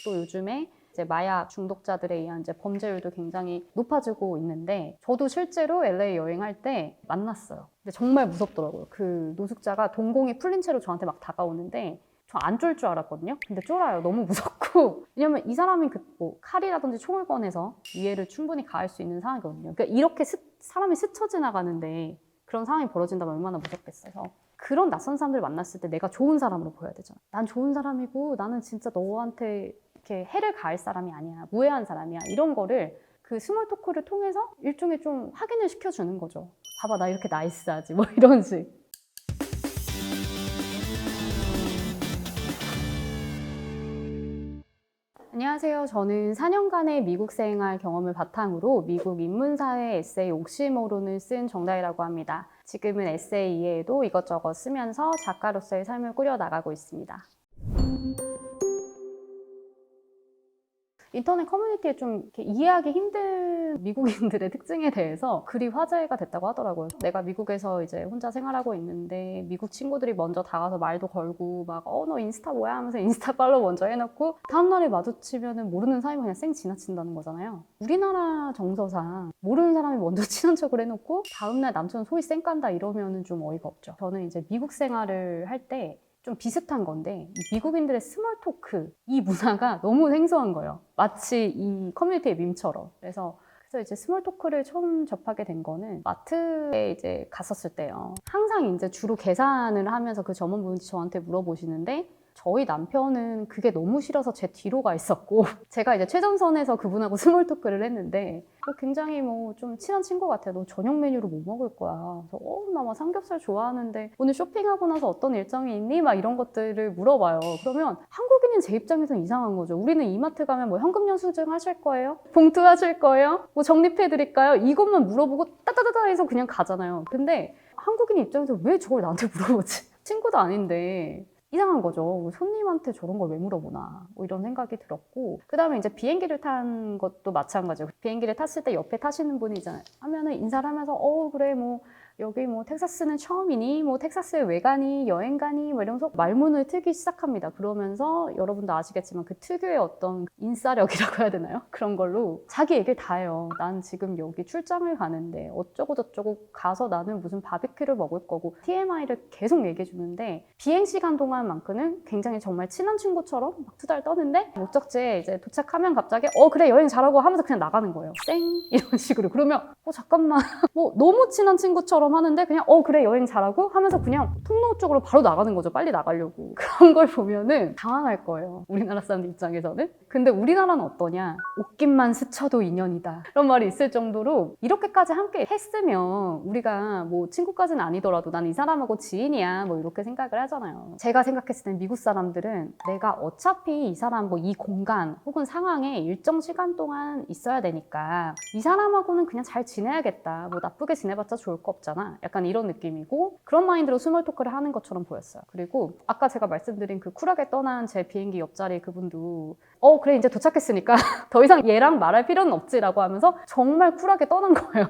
또 요즘에 이제 마약 중독자들에 의한 이제 범죄율도 굉장히 높아지고 있는데 저도 실제로 LA 여행할 때 만났어요. 근데 정말 무섭더라고요. 그 노숙자가 동공이 풀린 채로 저한테 막 다가오는데 저 안 쫄 줄 알았거든요. 근데 쫄아요. 너무 무섭고. 왜냐면 이 사람이 뭐 칼이라든지 총을 꺼내서 이해를 충분히 가할 수 있는 상황이거든요. 그러니까 이렇게 사람이 스쳐 지나가는데 그런 상황이 벌어진다면 얼마나 무섭겠어요. 그래서 그런 낯선 사람들 만났을 때 내가 좋은 사람으로 보여야 되잖아. 난 좋은 사람이고 나는 진짜 너한테 이렇게 해를 가할 사람이 아니야. 무해한 사람이야. 이런 거를 그 스몰 토크를 통해서 일종의 좀 확인을 시켜주는 거죠. 봐봐, 나 이렇게 나이스하지. 뭐 이런 식. 안녕하세요. 저는 4년간의 미국 생활 경험을 바탕으로 미국 인문사회 에세이 옥시모론을 쓴 정다희라고 합니다. 지금은 에세이 이외에도 이것저것 쓰면서 작가로서의 삶을 꾸려나가고 있습니다. 인터넷 커뮤니티에 좀 이렇게 이해하기 힘든 미국인들의 특징에 대해서 글이 화제가 됐다고 하더라고요. 내가 미국에서 이제 혼자 생활하고 있는데 미국 친구들이 먼저 다가서 말도 걸고 막 너 인스타 뭐야 하면서 인스타 팔로우 먼저 해놓고 다음날에 마주치면은 모르는 사이면 그냥 쌩 지나친다는 거잖아요. 우리나라 정서상 모르는 사람이 먼저 친한 척을 해놓고 다음날 남처럼 소리 쌩 깐다 이러면은 좀 어이가 없죠. 저는 이제 미국 생활을 할 때 좀 비슷한 건데 미국인들의 스몰 토크 이 문화가 너무 생소한 거예요. 마치 이 커뮤니티의 밈처럼. 그래서 이제 스몰 토크를 처음 접하게 된 거는 마트에 이제 갔었을 때요. 항상 이제 주로 계산을 하면서 그 점원분이 저한테 물어보시는데 저희 남편은 그게 너무 싫어서 제 뒤로 가 있었고 제가 이제 최전선에서 그분하고 스몰 토크를 했는데 굉장히 뭐 좀 친한 친구 같아요. 너 저녁 메뉴로 뭐 먹을 거야? 그래서 나 막 삼겹살 좋아하는데 오늘 쇼핑하고 나서 어떤 일정이 있니? 막 이런 것들을 물어봐요. 그러면 한국인인 제 입장에서는 이상한 거죠. 우리는 이마트 가면 뭐 현금 영수증 하실 거예요? 봉투 하실 거예요? 뭐 적립해 드릴까요? 이것만 물어보고 따다다다 해서 그냥 가잖아요. 근데 한국인 입장에서 왜 저걸 나한테 물어보지? 친구도 아닌데 이상한 거죠. 손님한테 저런 걸 왜 물어보나 뭐 이런 생각이 들었고 그 다음에 이제 비행기를 탄 것도 마찬가지예요. 비행기를 탔을 때 옆에 타시는 분이 있잖아요. 하면은 인사를 하면서 그래 뭐 여기 뭐 텍사스는 처음이니? 뭐 텍사스에 왜 가니? 여행 가니? 뭐 이러면서 말문을 트기 시작합니다. 그러면서 여러분도 아시겠지만 그 특유의 어떤 인싸력이라고 해야 되나요? 그런 걸로 자기 얘기를 다 해요. 난 지금 여기 출장을 가는데 어쩌고 저쩌고 가서 나는 무슨 바비큐를 먹을 거고 TMI를 계속 얘기해 주는데 비행 시간 동안만큼은 굉장히 정말 친한 친구처럼 막 투덜 떠는데 목적지에 이제 도착하면 갑자기 그래 여행 잘하고 하면서 그냥 나가는 거예요. 쌩 이런 식으로. 그러면 잠깐만 뭐 너무 친한 친구처럼 하는데 그냥 그래 여행 잘하고 하면서 그냥 통로 쪽으로 바로 나가는 거죠. 빨리 나가려고. 그런 걸 보면은 당황할 거예요. 우리나라 사람들 입장에서는. 근데 우리나라는 어떠냐? 옷깃만 스쳐도 인연이다. 그런 말이 있을 정도로 이렇게까지 함께 했으면 우리가 뭐 친구까지는 아니더라도 난 이 사람하고 지인이야 뭐 이렇게 생각을 하잖아요. 제가 생각했을 땐 미국 사람들은 내가 어차피 이 사람 뭐 이 공간 혹은 상황에 일정 시간 동안 있어야 되니까 이 사람하고는 그냥 잘 지내야겠다. 뭐 나쁘게 지내봤자 좋을 거 없잖아. 약간 이런 느낌이고 그런 마인드로 스몰 토크를 하는 것처럼 보였어요. 그리고 아까 제가 말씀드린 그 쿨하게 떠난 제 비행기 옆자리 그분도 그래 이제 도착했으니까 더 이상 얘랑 말할 필요는 없지라고 하면서 정말 쿨하게 떠난 거예요.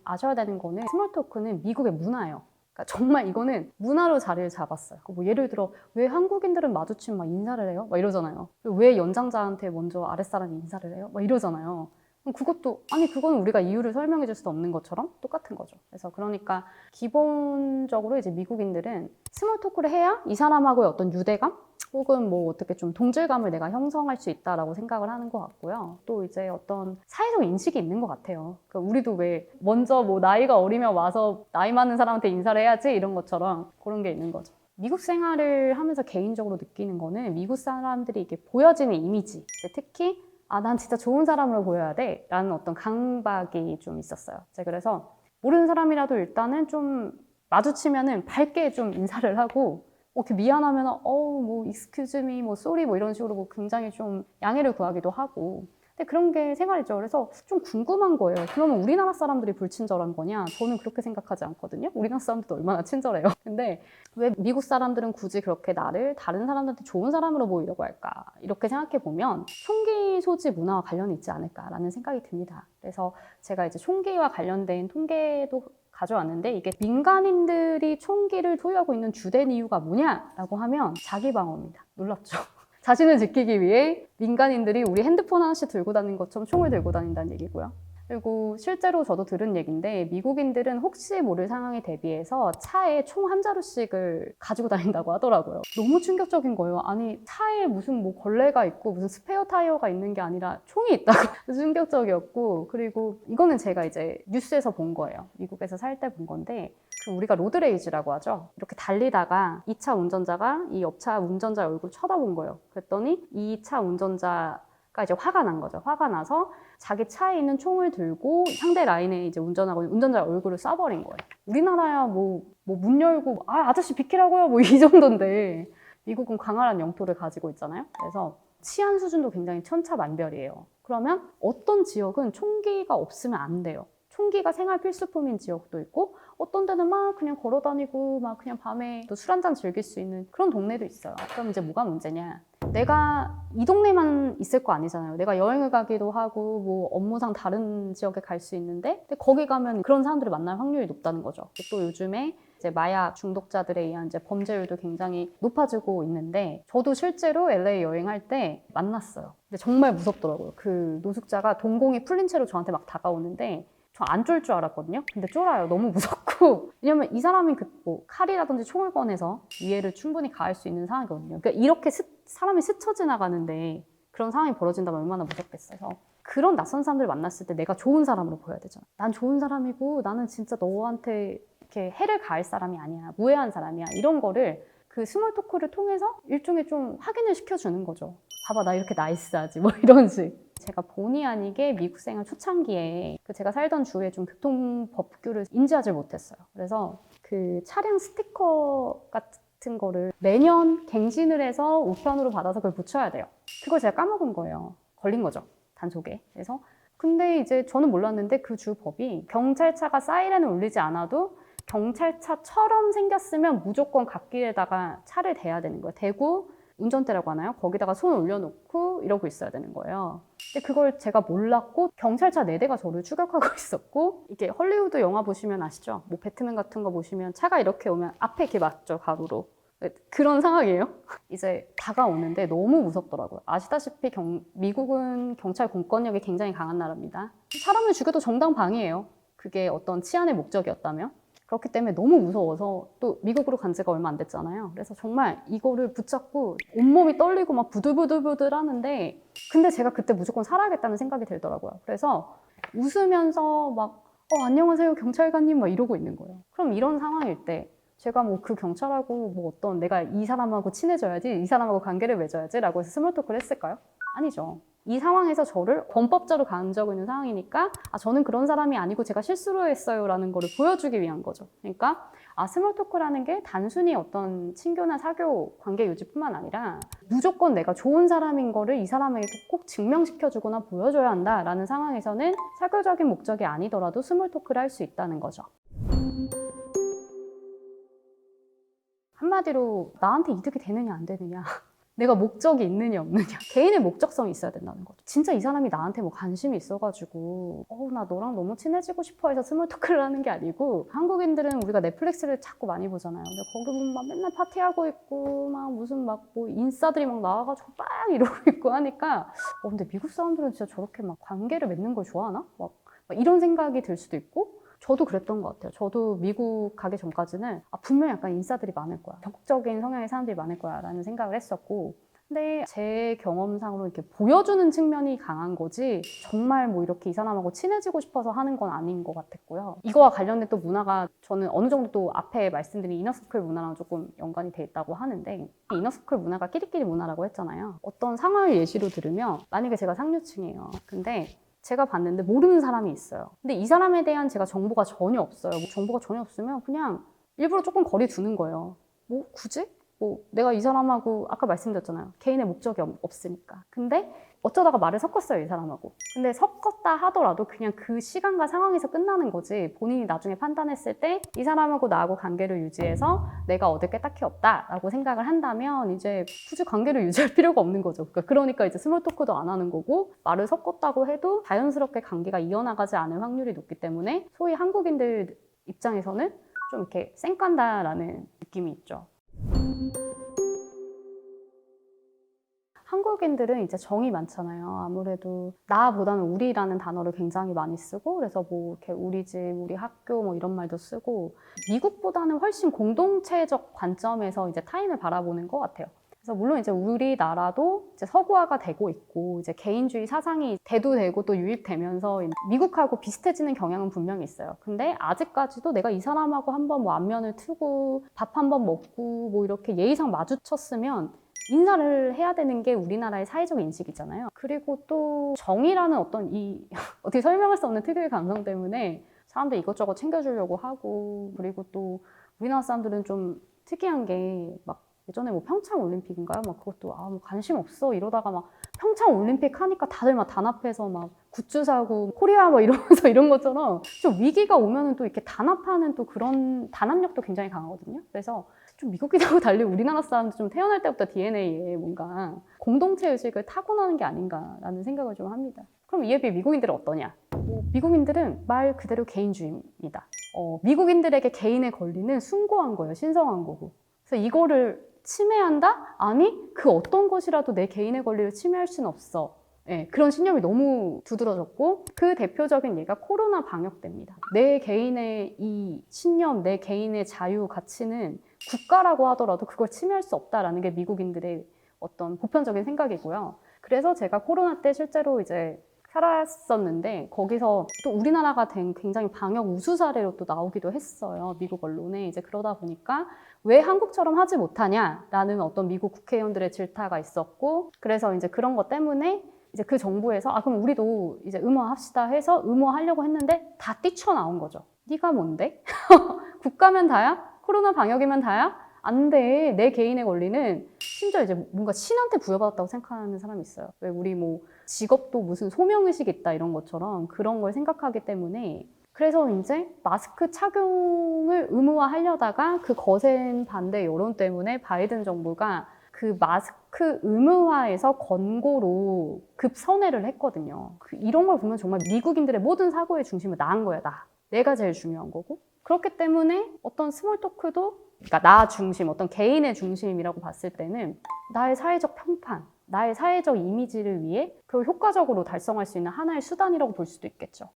아셔야 되는 거는 스몰 토크는 미국의 문화예요. 그러니까 정말 이거는 문화로 자리를 잡았어요. 뭐 예를 들어 왜 한국인들은 마주치면 막 인사를 해요? 막 이러잖아요. 왜 연장자한테 먼저 아랫사람이 인사를 해요? 막 이러잖아요. 그럼 그것도 그건 우리가 이유를 설명해 줄 수 없는 것처럼 똑같은 거죠. 그래서 그러니까 기본적으로 이제 미국인들은 스몰 토크를 해야 이 사람하고의 어떤 유대감? 혹은 뭐 어떻게 좀 동질감을 내가 형성할 수 있다라고 생각을 하는 것 같고요. 또 이제 어떤 사회적 인식이 있는 것 같아요. 그러니까 우리도 왜 먼저 뭐 나이가 어리면 와서 나이 많은 사람한테 인사를 해야지 이런 것처럼 그런 게 있는 거죠. 미국 생활을 하면서 개인적으로 느끼는 거는 미국 사람들이 이게 보여지는 이미지, 특히 난 진짜 좋은 사람으로 보여야 돼 라는 어떤 강박이 좀 있었어요. 그래서 모르는 사람이라도 일단은 좀 마주치면은 밝게 좀 인사를 하고 이렇게 미안하면 뭐 excuse me, 뭐 sorry 뭐 이런 식으로 뭐 굉장히 좀 양해를 구하기도 하고 근데 그런 게 생활이죠. 그래서 좀 궁금한 거예요. 그러면 우리나라 사람들이 불친절한 거냐? 저는 그렇게 생각하지 않거든요. 우리나라 사람들도 얼마나 친절해요. 근데 왜 미국 사람들은 굳이 그렇게 나를 다른 사람들한테 좋은 사람으로 보이려고 할까? 이렇게 생각해 보면 총기 소지 문화와 관련이 있지 않을까라는 생각이 듭니다. 그래서 제가 이제 총기와 관련된 통계도 가져왔는데 이게 민간인들이 총기를 소유하고 있는 주된 이유가 뭐냐라고 하면 자기 방어입니다. 놀랍죠? 자신을 지키기 위해 민간인들이 우리 핸드폰 하나씩 들고 다니는 것처럼 총을 들고 다닌다는 얘기고요. 그리고 실제로 저도 들은 얘기인데 미국인들은 혹시 모를 상황에 대비해서 차에 총 한 자루씩을 가지고 다닌다고 하더라고요. 너무 충격적인 거예요. 아니 차에 무슨 뭐 걸레가 있고 무슨 스페어 타이어가 있는 게 아니라 총이 있다고. 충격적이었고 그리고 이거는 제가 이제 뉴스에서 본 거예요. 미국에서 살 때 본 건데 우리가 로드레이지라고 하죠. 이렇게 달리다가 이 차 운전자가 이 옆차 운전자 얼굴 쳐다본 거예요. 그랬더니 이 차 운전자가 이제 화가 난 거죠. 화가 나서 자기 차에 있는 총을 들고 상대 라인에 이제 운전하고 있는 운전자 얼굴을 쏴버린 거예요. 우리나라야 뭐 문 열고 아저씨 비키라고요 뭐 이 정도인데 미국은 강활한 영토를 가지고 있잖아요. 그래서 치안 수준도 굉장히 천차만별이에요. 그러면 어떤 지역은 총기가 없으면 안 돼요. 총기가 생활 필수품인 지역도 있고 어떤 데는 막 그냥 걸어 다니고 막 그냥 밤에 또 술 한잔 즐길 수 있는 그런 동네도 있어요. 그럼 이제 뭐가 문제냐? 내가 이 동네만 있을 거 아니잖아요. 내가 여행을 가기도 하고 뭐 업무상 다른 지역에 갈 수 있는데 근데 거기 가면 그런 사람들을 만날 확률이 높다는 거죠. 또 요즘에 이제 마약 중독자들에 의한 이제 범죄율도 굉장히 높아지고 있는데 저도 실제로 LA 여행할 때 만났어요. 근데 정말 무섭더라고요. 그 노숙자가 동공이 풀린 채로 저한테 막 다가오는데 저 안 쫄 줄 알았거든요. 근데 쫄아요. 너무 무섭고. 왜냐면 이 사람이 뭐 칼이라든지 총을 꺼내서 이해를 충분히 가할 수 있는 상황이거든요. 그러니까 이렇게 사람이 스쳐 지나가는데 그런 상황이 벌어진다면 얼마나 무섭겠어요. 그런 낯선 사람들 만났을 때 내가 좋은 사람으로 보여야 되잖아. 난 좋은 사람이고 나는 진짜 너한테 이렇게 해를 가할 사람이 아니야. 무해한 사람이야. 이런 거를 그 스몰 토크를 통해서 일종의 좀 확인을 시켜주는 거죠. 봐봐 나 이렇게 나이스하지 뭐 이런 식. 제가 본의 아니게 미국 생활 초창기에 제가 살던 주에 좀 교통법규를 인지하지 못했어요. 그래서 그 차량 스티커 같은 거를 매년 갱신을 해서 우편으로 받아서 그걸 붙여야 돼요. 그걸 제가 까먹은 거예요. 걸린 거죠. 단속에. 그래서 근데 이제 저는 몰랐는데 그 주 법이 경찰차가 사이렌을 울리지 않아도 경찰차처럼 생겼으면 무조건 갓길에다가 차를 대야 되는 거예요. 대고 운전대라고 하나요? 거기다가 손을 올려놓고 이러고 있어야 되는 거예요. 근데 그걸 제가 몰랐고 경찰차 4대가 저를 추격하고 있었고 이게 헐리우드 영화 보시면 아시죠? 뭐 배트맨 같은 거 보시면 차가 이렇게 오면 앞에 이렇게 맞죠, 가로로. 그런 상황이에요. 이제 다가오는데 너무 무섭더라고요. 아시다시피 미국은 경찰 공권력이 굉장히 강한 나라입니다. 사람을 죽여도 정당방위예요. 그게 어떤 치안의 목적이었다면. 그렇기 때문에 너무 무서워서 또 미국으로 간 지가 얼마 안 됐잖아요. 그래서 정말 이거를 붙잡고 온몸이 떨리고 막 부들부들부들 하는데 근데 제가 그때 무조건 살아야겠다는 생각이 들더라고요. 그래서 웃으면서 막 안녕하세요 경찰관님 막 이러고 있는 거예요. 그럼 이런 상황일 때 제가 뭐 그 경찰하고 뭐 어떤 내가 이 사람하고 친해져야지 이 사람하고 관계를 맺어야지 라고 해서 스몰 토크를 했을까요? 아니죠. 이 상황에서 저를 범법자로 간주하고 있는 상황이니까 저는 그런 사람이 아니고 제가 실수로 했어요 라는 거를 보여주기 위한 거죠. 그러니까 스몰 토크라는 게 단순히 어떤 친교나 사교 관계 유지뿐만 아니라 무조건 내가 좋은 사람인 거를 이 사람에게 꼭 증명시켜주거나 보여줘야 한다라는 상황에서는 사교적인 목적이 아니더라도 스몰 토크를 할 수 있다는 거죠. 한마디로 나한테 이득이 되느냐 안 되느냐 내가 목적이 있느냐 없느냐 개인의 목적성이 있어야 된다는 거죠. 진짜 이 사람이 나한테 뭐 관심이 있어가지고 나 너랑 너무 친해지고 싶어 해서 스몰 토크를 하는 게 아니고 한국인들은 우리가 넷플릭스를 자꾸 많이 보잖아요. 근데 거기 보면 막 맨날 파티하고 있고 막 무슨 막 뭐 인싸들이 막 나와가지고 빵 이러고 있고 하니까 근데 미국 사람들은 진짜 저렇게 막 관계를 맺는 걸 좋아하나? 막 이런 생각이 들 수도 있고 저도 그랬던 것 같아요. 저도 미국 가기 전까지는 분명히 약간 인싸들이 많을 거야. 적극적인 성향의 사람들이 많을 거야 라는 생각을 했었고 근데 제 경험상으로 이렇게 보여주는 측면이 강한 거지 정말 뭐 이렇게 이 사람하고 친해지고 싶어서 하는 건 아닌 것 같았고요. 이거와 관련된 또 문화가 저는 어느 정도 또 앞에 말씀드린 이너서클 문화랑 조금 연관이 돼 있다고 하는데 이너서클 문화가 끼리끼리 문화라고 했잖아요. 어떤 상황을 예시로 들으면 만약에 제가 상류층이에요. 근데 제가 봤는데 모르는 사람이 있어요. 근데 이 사람에 대한 제가 정보가 전혀 없어요. 뭐 정보가 전혀 없으면 그냥 일부러 조금 거리 두는 거예요. 뭐 굳이? 뭐 내가 이 사람하고 아까 말씀드렸잖아요. 개인의 목적이 없으니까. 근데 어쩌다가 말을 섞었어요, 이 사람하고. 근데 섞었다 하더라도 그냥 그 시간과 상황에서 끝나는 거지 본인이 나중에 판단했을 때 이 사람하고 나하고 관계를 유지해서 내가 얻을 게 딱히 없다라고 생각을 한다면 이제 굳이 관계를 유지할 필요가 없는 거죠. 그러니까 이제 스몰 토크도 안 하는 거고 말을 섞었다고 해도 자연스럽게 관계가 이어나가지 않을 확률이 높기 때문에 소위 한국인들이 입장에서는 좀 이렇게 쌩깐다라는 느낌이 있죠. 한국인들은 이제 정이 많잖아요. 아무래도 나보다는 우리라는 단어를 굉장히 많이 쓰고, 그래서 뭐 이렇게 우리 집, 우리 학교 뭐 이런 말도 쓰고, 미국보다는 훨씬 공동체적 관점에서 이제 타인을 바라보는 것 같아요. 그래서 물론 이제 우리나라도 이제 서구화가 되고 있고, 이제 개인주의 사상이 대두되고 또 유입되면서 미국하고 비슷해지는 경향은 분명히 있어요. 근데 아직까지도 내가 이 사람하고 한번 뭐 안면을 트고 밥 한번 먹고 뭐 이렇게 예의상 마주쳤으면 인사를 해야 되는 게 우리나라의 사회적 인식이잖아요. 그리고 또 정이라는 어떤 이 어떻게 설명할 수 없는 특유의 감성 때문에 사람들 이것저것 챙겨주려고 하고, 그리고 또 우리나라 사람들은 좀 특이한 게 막 예전에 뭐 평창 올림픽인가요? 막 그것도 뭐 관심 없어 이러다가 막 평창 올림픽 하니까 다들 막 단합해서 막 굿즈 사고 코리아 뭐 이러면서 이런 것처럼 좀 위기가 오면은 또 이렇게 단합하는 또 그런 단합력도 굉장히 강하거든요. 그래서 좀 미국인하고 달리 우리나라 사람들 좀 태어날 때부터 DNA에 뭔가 공동체 의식을 타고나는 게 아닌가라는 생각을 좀 합니다. 그럼 이에 비해 미국인들은 어떠냐? 미국인들은 말 그대로 개인주의입니다. 미국인들에게 개인의 권리는 숭고한 거예요. 신성한 거고. 그래서 이거를 침해한다? 아니, 그 어떤 것이라도 내 개인의 권리를 침해할 수는 없어. 네, 그런 신념이 너무 두드러졌고, 그 대표적인 예가 코로나 방역 때입니다. 내 개인의 이 신념, 내 개인의 자유, 가치는 국가라고 하더라도 그걸 침해할 수 없다라는 게 미국인들의 어떤 보편적인 생각이고요. 그래서 제가 코로나 때 실제로 이제 살았었는데 거기서 또 우리나라가 된 굉장히 방역 우수 사례로 또 나오기도 했어요. 미국 언론에. 이제 그러다 보니까 왜 한국처럼 하지 못하냐라는 어떤 미국 국회의원들의 질타가 있었고, 그래서 이제 그런 것 때문에 이제 그 정부에서 그럼 우리도 이제 의무화합시다 해서 의무화하려고 했는데 다 뛰쳐나온 거죠. 네가 뭔데? 국가면 다야? 코로나 방역이면 다야? 안 돼. 내 개인의 권리는 심지어 이제 뭔가 신한테 부여받았다고 생각하는 사람이 있어요. 왜 우리 뭐 직업도 무슨 소명의식이 있다 이런 것처럼 그런 걸 생각하기 때문에, 그래서 이제 마스크 착용을 의무화하려다가 그 거센 반대 여론 때문에 바이든 정부가 그 마스크 의무화에서 권고로 급선회를 했거든요. 이런 걸 보면 정말 미국인들의 모든 사고의 중심을 나은 거야, 내가 제일 중요한 거고. 그렇기 때문에 어떤 스몰 토크도, 그러니까 나 중심, 어떤 개인의 중심이라고 봤을 때는 나의 사회적 평판, 나의 사회적 이미지를 위해 그걸 효과적으로 달성할 수 있는 하나의 수단이라고 볼 수도 있겠죠.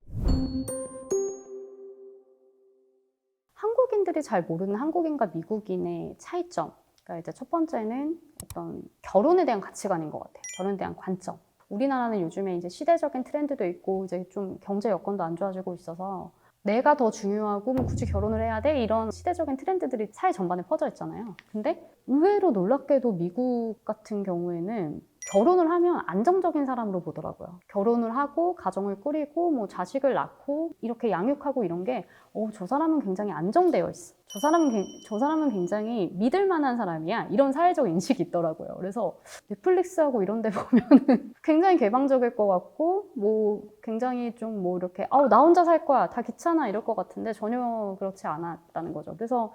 한국인들이 잘 모르는 한국인과 미국인의 차이점. 그러니까 이제 첫 번째는 어떤 결혼에 대한 가치관인 것 같아요. 결혼에 대한 관점. 우리나라는 요즘에 이제 시대적인 트렌드도 있고 이제 좀 경제 여건도 안 좋아지고 있어서 내가 더 중요하고 뭐 굳이 결혼을 해야 돼? 이런 시대적인 트렌드들이 사회 전반에 퍼져 있잖아요. 근데 의외로 놀랍게도 미국 같은 경우에는 결혼을 하면 안정적인 사람으로 보더라고요. 결혼을 하고 가정을 꾸리고 뭐 자식을 낳고 이렇게 양육하고 이런 게 저 사람은 굉장히 안정되어 있어. 저 사람은 굉장히 믿을 만한 사람이야. 이런 사회적 인식이 있더라고요. 그래서 넷플릭스하고 이런 데 보면은 굉장히 개방적일 것 같고 뭐 굉장히 좀 뭐 이렇게 나 혼자 살 거야. 다 귀찮아 이럴 것 같은데 전혀 그렇지 않았다는 거죠. 그래서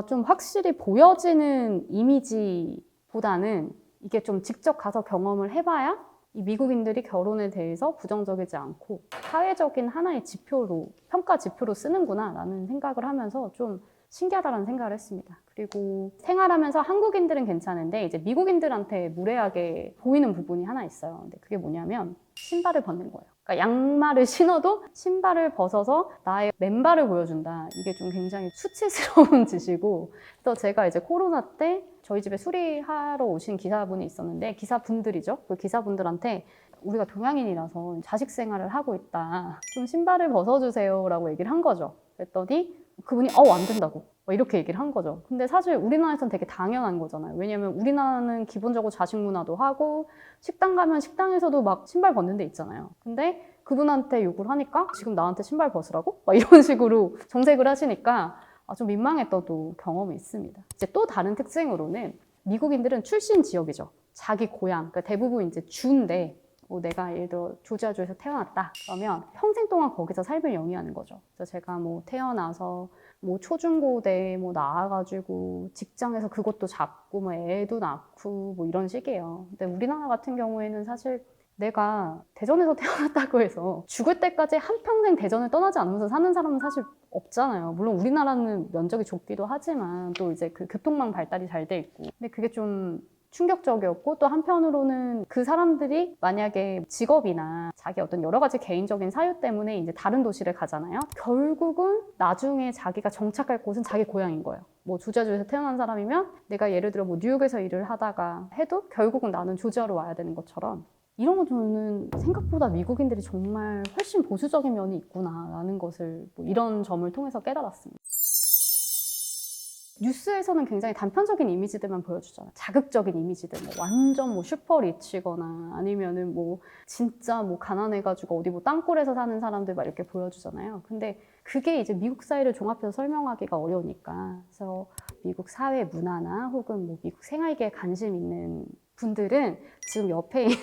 좀 확실히 보여지는 이미지보다는 이게 좀 직접 가서 경험을 해봐야 이 미국인들이 결혼에 대해서 부정적이지 않고 사회적인 하나의 지표로, 평가 지표로 쓰는구나 라는 생각을 하면서 좀 신기하다는 생각을 했습니다. 그리고 생활하면서 한국인들은 괜찮은데 이제 미국인들한테 무례하게 보이는 부분이 하나 있어요. 근데 그게 뭐냐면 신발을 벗는 거예요. 그러니까 양말을 신어도 신발을 벗어서 나의 맨발을 보여준다. 이게 좀 굉장히 수치스러운 짓이고, 또 제가 이제 코로나 때 저희 집에 수리하러 오신 기사분이 있었는데, 기사분들이죠. 그 기사분들한테 우리가 동양인이라서 자식 생활을 하고 있다. 좀 신발을 벗어주세요 라고 얘기를 한 거죠. 그랬더니 그분이 안 된다고 이렇게 얘기를 한 거죠. 근데 사실 우리나라에서는 되게 당연한 거잖아요. 왜냐면 우리나라는 기본적으로 자식 문화도 하고 식당 가면 식당에서도 막 신발 벗는 데 있잖아요. 근데 그분한테 욕을 하니까 지금 나한테 신발 벗으라고? 이런 식으로 정색을 하시니까 좀 민망했던 또 경험이 있습니다. 이제 또 다른 특징으로는 미국인들은 출신 지역이죠. 자기 고향, 그러니까 대부분 이제 주인데 내가 예를 들어 조지아주에서 태어났다 그러면 평생 동안 거기서 삶을 영위하는 거죠. 그래서 제가 뭐 태어나서 뭐 초중고대 뭐 나와가지고 직장에서 그것도 잡고 뭐 애도 낳고 뭐 이런 식이에요. 근데 우리나라 같은 경우에는 사실 내가 대전에서 태어났다고 해서 죽을 때까지 한평생 대전을 떠나지 않으면서 사는 사람은 사실 없잖아요. 물론 우리나라는 면적이 좁기도 하지만 또 이제 그 교통망 발달이 잘 돼 있고. 근데 그게 좀 충격적이었고, 또 한편으로는 그 사람들이 만약에 직업이나 자기 어떤 여러 가지 개인적인 사유 때문에 이제 다른 도시를 가잖아요. 결국은 나중에 자기가 정착할 곳은 자기 고향인 거예요. 뭐 조지아주에서 태어난 사람이면 내가 예를 들어 뭐 뉴욕에서 일을 하다가 해도 결국은 나는 조지아로 와야 되는 것처럼, 이런 거 저는 생각보다 미국인들이 정말 훨씬 보수적인 면이 있구나라는 것을 뭐 이런 점을 통해서 깨달았습니다. 뉴스에서는 굉장히 단편적인 이미지들만 보여주잖아요. 자극적인 이미지들, 뭐 완전 뭐 슈퍼 리치거나 아니면은 뭐 진짜 뭐 가난해가지고 어디 뭐 땅굴에서 사는 사람들 막 이렇게 보여주잖아요. 근데 그게 이제 미국 사회를 종합해서 설명하기가 어려우니까, 그래서 미국 사회 문화나 혹은 뭐 미국 생활계에 관심 있는 분들은 지금 옆에 있는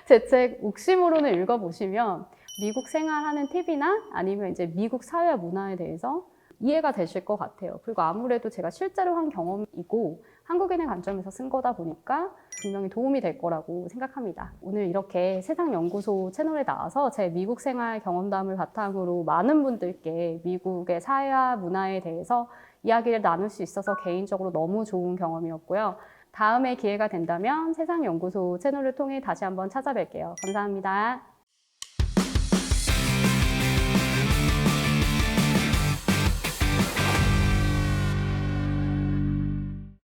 제 책 옥심으로는 읽어보시면 미국 생활하는 팁이나 아니면 이제 미국 사회와 문화에 대해서 이해가 되실 것 같아요. 그리고 아무래도 제가 실제로 한 경험이고 한국인의 관점에서 쓴 거다 보니까 분명히 도움이 될 거라고 생각합니다. 오늘 이렇게 세상연구소 채널에 나와서 제 미국 생활 경험담을 바탕으로 많은 분들께 미국의 사회와 문화에 대해서 이야기를 나눌 수 있어서 개인적으로 너무 좋은 경험이었고요. 다음에 기회가 된다면 세상연구소 채널을 통해 다시 한번 찾아뵐게요. 감사합니다.